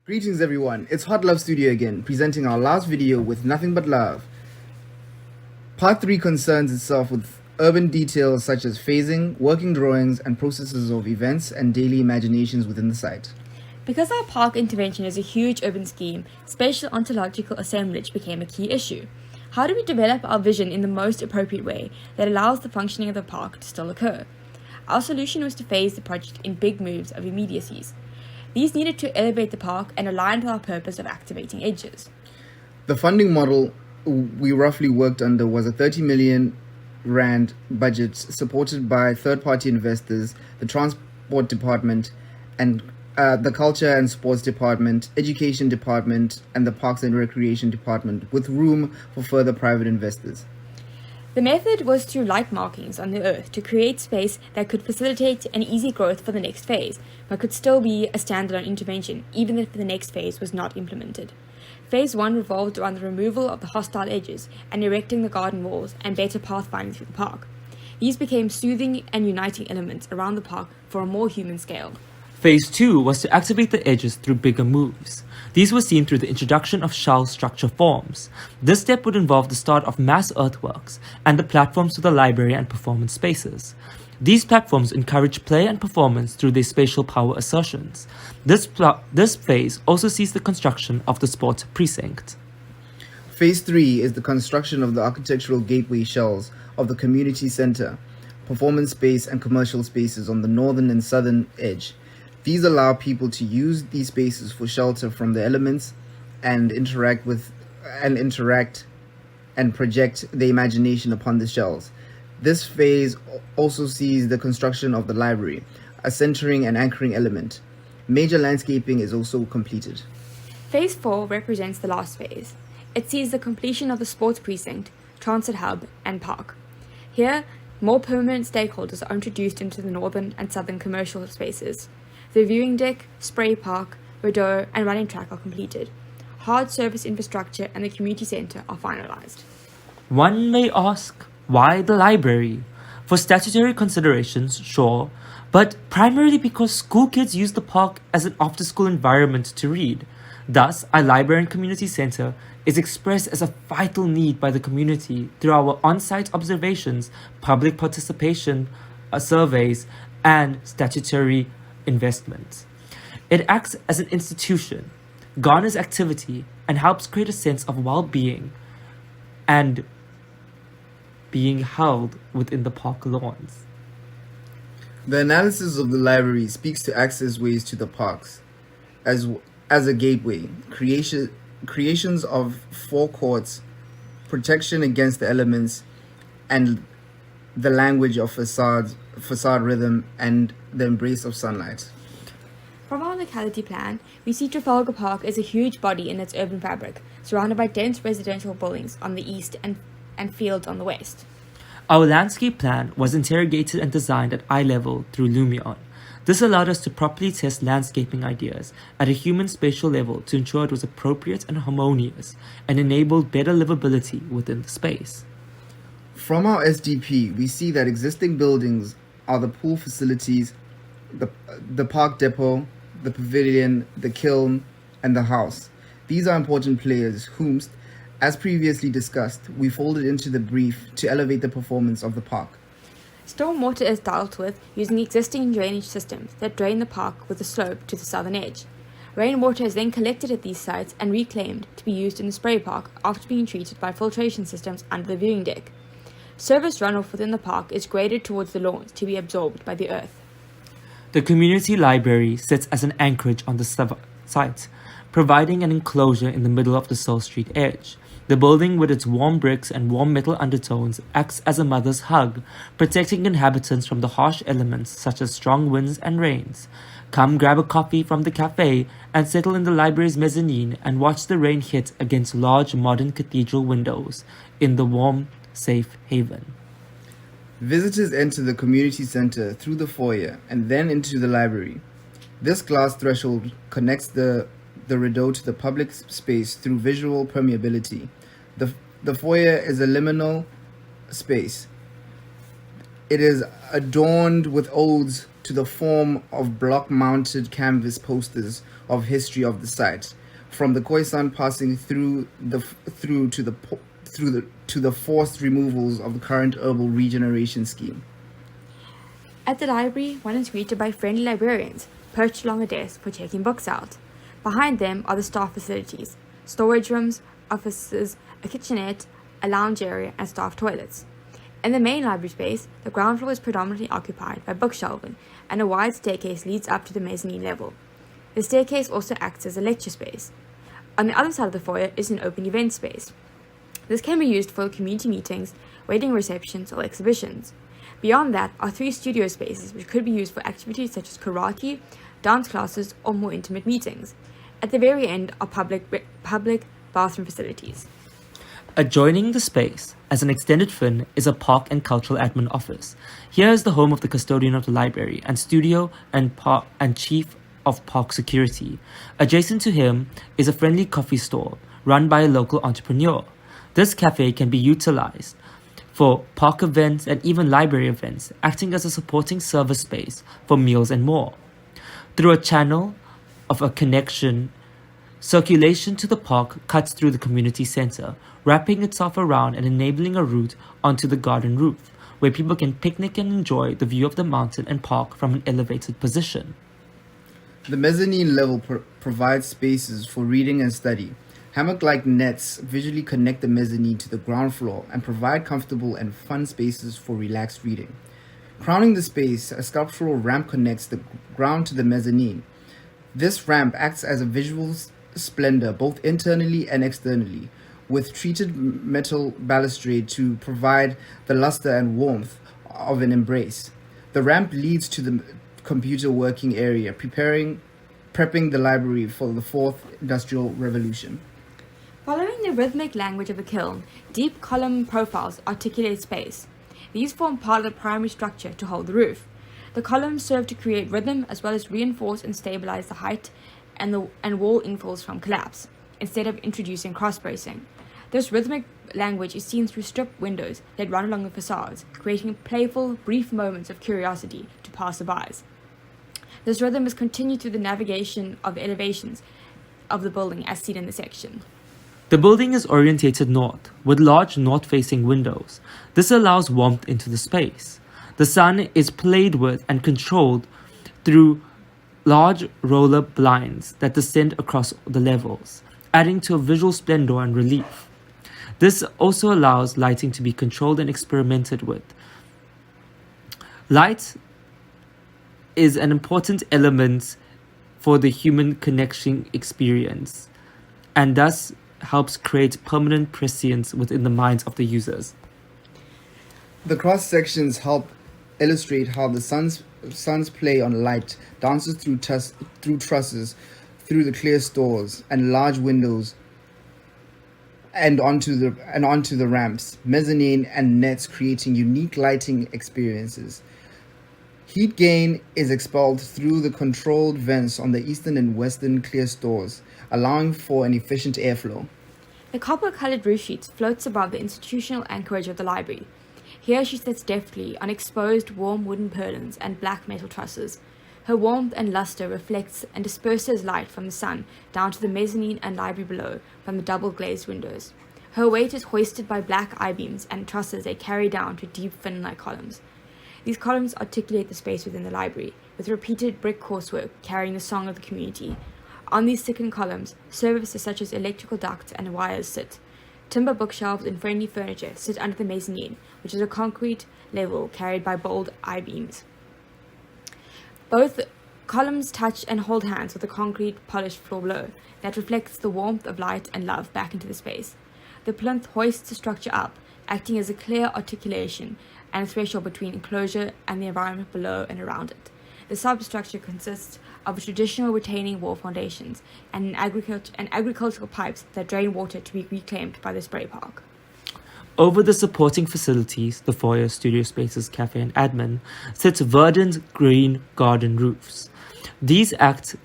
Greetings everyone, it's Hot Love Studio again, presenting our last video with nothing but love. Part 3 concerns itself with urban details such as phasing, working drawings, and processes of events and daily imaginations within the site. Because our park intervention is a huge urban scheme, spatial ontological assemblage became a key issue. How do we develop our vision in the most appropriate way that allows the functioning of the park to still occur? Our solution was to phase the project in big moves of immediacies. These needed to elevate the park and align with our purpose of activating edges. The funding model we roughly worked under was a 30 million rand budget supported by third-party investors, the transport department, and the culture and sports department, education department, and the parks and recreation department, with room for further private investors. The method was through light markings on the earth to create space that could facilitate an easy growth for the next phase, but could still be a standalone intervention, even if the next phase was not implemented. Phase 1 revolved around the removal of the hostile edges and erecting the garden walls and better pathfinding through the park. These became soothing and uniting elements around the park for a more human scale. Phase 2 was to activate the edges through bigger moves. These were seen through the introduction of shell structure forms. This step would involve the start of mass earthworks and the platforms for the library and performance spaces. These platforms encourage play and performance through their spatial power assertions. This phase also sees the construction of the sports precinct. Phase 3 is the construction of the architectural gateway shells of the community center, performance space, and commercial spaces on the northern and southern edge. These allow people to use these spaces for shelter from the elements and interact and project their imagination upon the shells. This phase also sees the construction of the library, a centering and anchoring element. Major landscaping is also completed. Phase 4 represents the last phase. It sees the completion of the sports precinct, transit hub, and park. Here, more permanent stakeholders are introduced into the northern and southern commercial spaces. The viewing deck, spray park, rideau, and running track are completed. Hard surface infrastructure and the community centre are finalised. One may ask, why the library? For statutory considerations, sure, but primarily because school kids use the park as an after-school environment to read. Thus, our library and community centre is expressed as a vital need by the community through our on-site observations, public participation, surveys, and statutory investments. It acts as an institution, garners activity, and helps create a sense of well-being and being held within the park lawns. The analysis of the library speaks to access ways to the parks as a gateway, creations of forecourts, protection against the elements, and the language of facade rhythm, and the embrace of sunlight. From our locality plan, we see Trafalgar Park as a huge body in its urban fabric, surrounded by dense residential buildings on the east and fields on the west. Our landscape plan was interrogated and designed at eye level through Lumion. This allowed us to properly test landscaping ideas at a human spatial level to ensure it was appropriate and harmonious and enabled better livability within the space. From our SDP, we see that existing buildings are the pool facilities, the park depot, the pavilion, the kiln, and the house. These are important players whom, as previously discussed, we folded into the brief to elevate the performance of the park. Stormwater is dealt with using existing drainage systems that drain the park with a slope to the southern edge. Rainwater is then collected at these sites and reclaimed to be used in the spray park after being treated by filtration systems under the viewing deck. Surface runoff within the park is graded towards the lawns to be absorbed by the earth. The community library sits as an anchorage on the site, providing an enclosure in the middle of the Searle Street edge. The building, with its warm bricks and warm metal undertones, acts as a mother's hug, protecting inhabitants from the harsh elements such as strong winds and rains. Come grab a coffee from the cafe and settle in the library's mezzanine and watch the rain hit against large modern cathedral windows in the warm, safe haven. Visitors enter the community center through the foyer and then into the library. This glass threshold connects the rideau to the public space through visual permeability. The foyer is a liminal space. It is adorned with odes to the form of block-mounted canvas posters of history of the site, from the Khoisan passing through to the forced removals of the current herbal regeneration scheme. At the library, one is greeted by friendly librarians, perched along a desk for checking books out. Behind them are the staff facilities, storage rooms, offices, a kitchenette, a lounge area, and staff toilets. In the main library space, the ground floor is predominantly occupied by bookshelving, and a wide staircase leads up to the mezzanine level. The staircase also acts as a lecture space. On the other side of the foyer is an open event space. This can be used for community meetings, wedding receptions, or exhibitions. Beyond that are 3 studio spaces which could be used for activities such as karate, dance classes, or more intimate meetings. At the very end are public bathroom facilities. Adjoining the space, as an extended fin, is a Park and Cultural Admin office. Here is the home of the custodian of the library and studio and chief of park security. Adjacent to him is a friendly coffee store run by a local entrepreneur. This cafe can be utilized for park events and even library events, acting as a supporting service space for meals and more. Through a channel of a connection, circulation to the park cuts through the community center, wrapping itself around and enabling a route onto the garden roof, where people can picnic and enjoy the view of the mountain and park from an elevated position. The mezzanine level provides spaces for reading and study. Hammock-like nets visually connect the mezzanine to the ground floor and provide comfortable and fun spaces for relaxed reading. Crowning the space, a sculptural ramp connects the ground to the mezzanine. This ramp acts as a visual splendor both internally and externally, with treated metal balustrade to provide the luster and warmth of an embrace. The ramp leads to the computer working area, prepping the library for the 4th Industrial Revolution. Following the rhythmic language of the kiln, deep column profiles articulate space. These form part of the primary structure to hold the roof. The columns serve to create rhythm as well as reinforce and stabilize the height and wall infalls from collapse, instead of introducing cross-bracing. This rhythmic language is seen through strip windows that run along the facades, creating playful, brief moments of curiosity to passerbys. This rhythm is continued through the navigation of the elevations of the building as seen in the section. The building is orientated north, with large north-facing windows. This allows warmth into the space. The sun is played with and controlled through large roller blinds that descend across the levels, adding to a visual splendor and relief. This also allows lighting to be controlled and experimented with. Light is an important element for the human connection experience, and thus helps create permanent prescience within the minds of the users. The cross sections help illustrate how the sun's play on light dances through trusses, through the clear stores and large windows, and onto the ramps, mezzanine, and nets, creating unique lighting experiences. Heat gain is expelled through the controlled vents on the eastern and western clear stores, allowing for an efficient airflow. The copper-colored roof sheets floats above the institutional anchorage of the library. Here she sits deftly on exposed warm wooden purlins and black metal trusses. Her warmth and luster reflects and disperses light from the sun down to the mezzanine and library below from the double-glazed windows. Her weight is hoisted by black I-beams and trusses they carry down to deep fin-like columns. These columns articulate the space within the library, with repeated brick coursework carrying the song of the community. On these thickened columns, services such as electrical ducts and wires sit. Timber bookshelves and friendly furniture sit under the mezzanine, which is a concrete level carried by bold I-beams. Both columns touch and hold hands with the concrete polished floor below that reflects the warmth of light and love back into the space. The plinth hoists the structure up, acting as a clear articulation and a threshold between enclosure and the environment below and around it. The substructure consists of traditional retaining wall foundations and agricultural pipes that drain water to be reclaimed by the spray park. Over the supporting facilities, the foyer, studio spaces, cafe, and admin, sits verdant green garden roofs. These act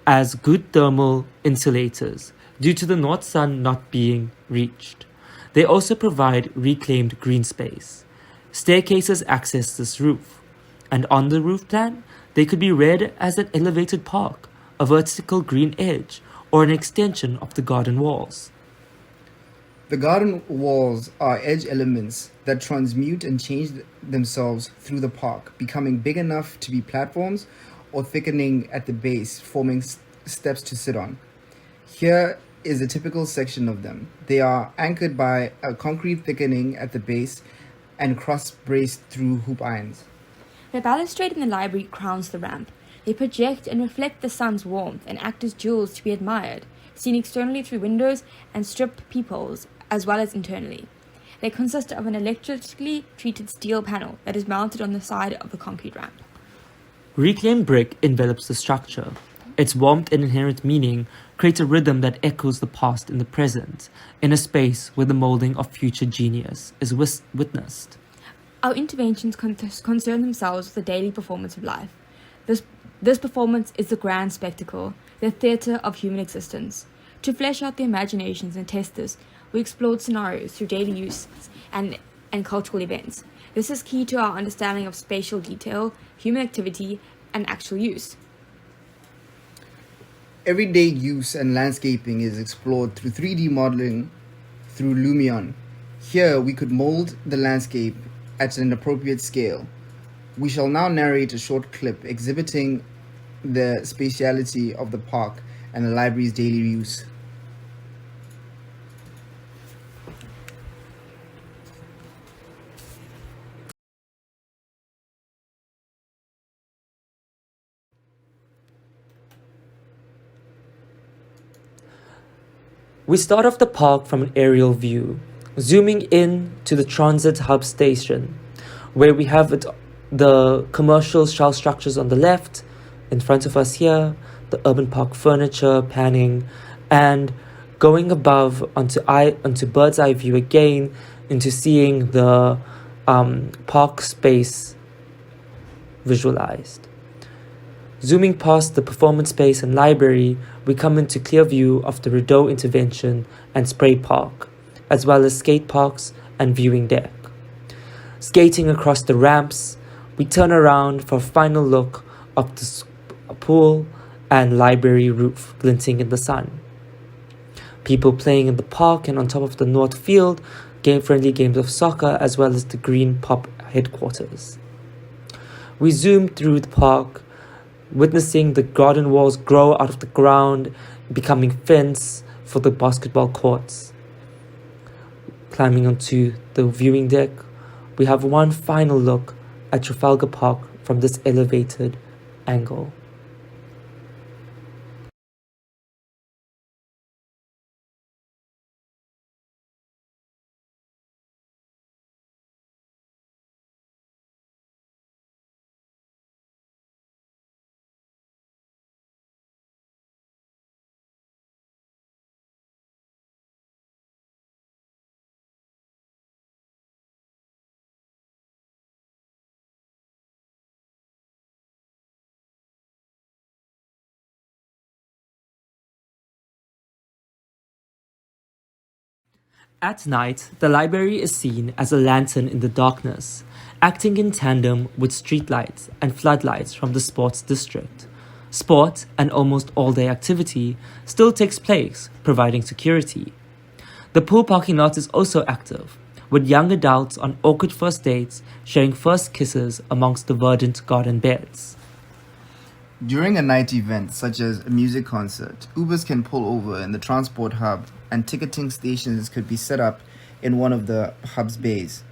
as good thermal insulators due to the north sun not being reached. They also provide reclaimed green space. Staircases access this roof. And on the roof plan, they could be read as an elevated park, a vertical green edge, or an extension of the garden walls. The garden walls are edge elements that transmute and change themselves through the park, becoming big enough to be platforms or thickening at the base, forming steps to sit on. Here is a typical section of them. They are anchored by a concrete thickening at the base and cross-braced through hoop irons. The balustrade in the library crowns the ramp. They project and reflect the sun's warmth and act as jewels to be admired, seen externally through windows and strip peepholes, as well as internally. They consist of an electrically treated steel panel that is mounted on the side of the concrete ramp. Reclaimed brick envelops the structure. Its warmth and inherent meaning create a rhythm that echoes the past in the present, in a space where the molding of future genius is witnessed. Our interventions concern themselves with the daily performance of life. This performance is the grand spectacle, the theatre of human existence. To flesh out the imaginations and test this, we explored scenarios through daily use and cultural events. This is key to our understanding of spatial detail, human activity, and actual use. Everyday use and landscaping is explored through 3D modeling through Lumion. Here we could mold the landscape at an appropriate scale. We shall now narrate a short clip exhibiting the spatiality of the park and the library's daily use. We start off the park from an aerial view, zooming in to the transit hub station, where we have the commercial shell structures on the left, in front of us here, the urban park furniture panning, and going above onto bird's eye view again, into seeing the park space visualized. Zooming past the performance space and library, we come into clear view of the Rideau Intervention and Spray Park, as well as skate parks and viewing deck. Skating across the ramps, we turn around for a final look of the pool and library roof glinting in the sun. People playing in the park and on top of the north field, friendly games of soccer, as well as the Green Pop headquarters. We zoom through the park, witnessing the garden walls grow out of the ground, becoming fence for the basketball courts. Climbing onto the viewing deck, we have one final look at Trafalgar Park from this elevated angle. At night, the library is seen as a lantern in the darkness, acting in tandem with streetlights and floodlights from the sports district. Sport and almost all-day activity still takes place, providing security. The pool parking lot is also active, with young adults on awkward first dates sharing first kisses amongst the verdant garden beds. During a night event, such as a music concert, Ubers can pull over in the transport hub and ticketing stations could be set up in one of the hub's bays.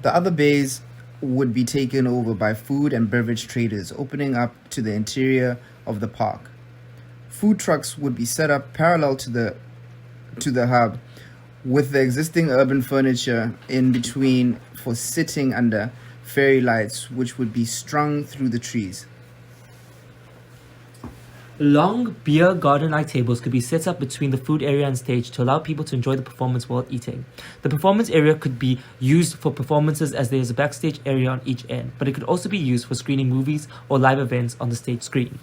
The other bays would be taken over by food and beverage traders, opening up to the interior of the park. Food trucks would be set up parallel to the hub, with the existing urban furniture in between for sitting under fairy lights, which would be strung through the trees. Long beer garden-like tables could be set up between the food area and stage to allow people to enjoy the performance while eating. The performance area could be used for performances as there is a backstage area on each end, but it could also be used for screening movies or live events on the stage screen.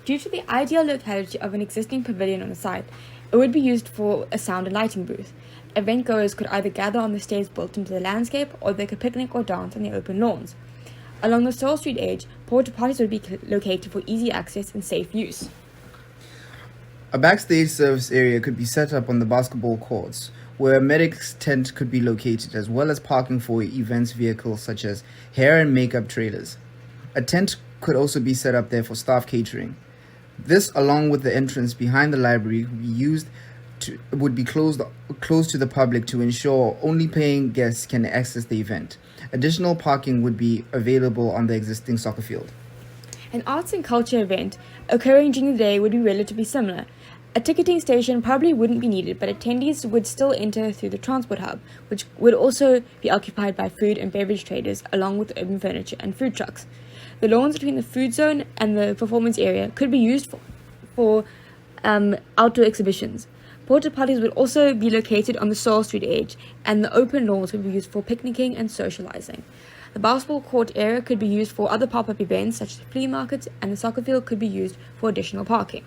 Due to the ideal locality of an existing pavilion on the site, it would be used for a sound and lighting booth. Event goers could either gather on the stage built into the landscape, or they could picnic or dance on the open lawns. Along the Seoul Street edge, porta potties would be located for easy access and safe use. A backstage service area could be set up on the basketball courts, where a medic's tent could be located, as well as parking for events vehicles such as hair and makeup trailers. A tent could also be set up there for staff catering. This, along with the entrance behind the library, would be closed to the public to ensure only paying guests can access the event. Additional parking would be available on the existing soccer field. An arts and culture event occurring during the day would be relatively similar. A ticketing station probably wouldn't be needed, but attendees would still enter through the transport hub, which would also be occupied by food and beverage traders, along with urban furniture and food trucks. The lawns between the food zone and the performance area could be used for outdoor exhibitions. Porta potties would also be located on the Seoul Street edge, and the open lawns would be used for picnicking and socializing. The basketball court area could be used for other pop-up events such as flea markets, and the soccer field could be used for additional parking.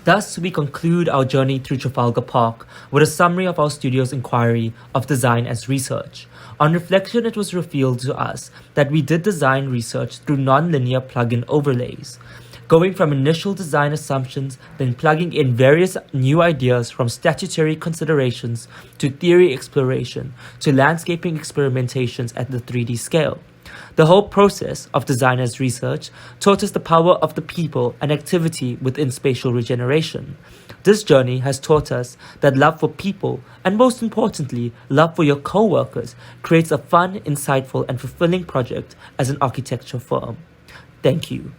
Thus, we conclude our journey through Trafalgar Park with a summary of our studio's inquiry of design as research. On reflection, it was revealed to us that we did design research through non-linear plug-in overlays, going from initial design assumptions, then plugging in various new ideas from statutory considerations to theory exploration to landscaping experimentations at the 3D scale. The whole process of design as research taught us the power of the people and activity within spatial regeneration. This journey has taught us that love for people, and most importantly, love for your co-workers, creates a fun, insightful, and fulfilling project as an architecture firm. Thank you.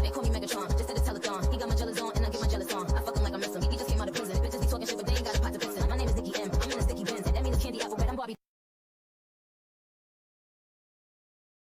They call me Megatron, just did a telethon. He got my jealous on, and I get my jealous on. I fuck him like I miss him. He just came out of prison. Bitches be talking shit, but they ain't got a pot to fix him. My name is Nikki M. I'm in a sticky Benz. That means candy apple red. I'm Barbie.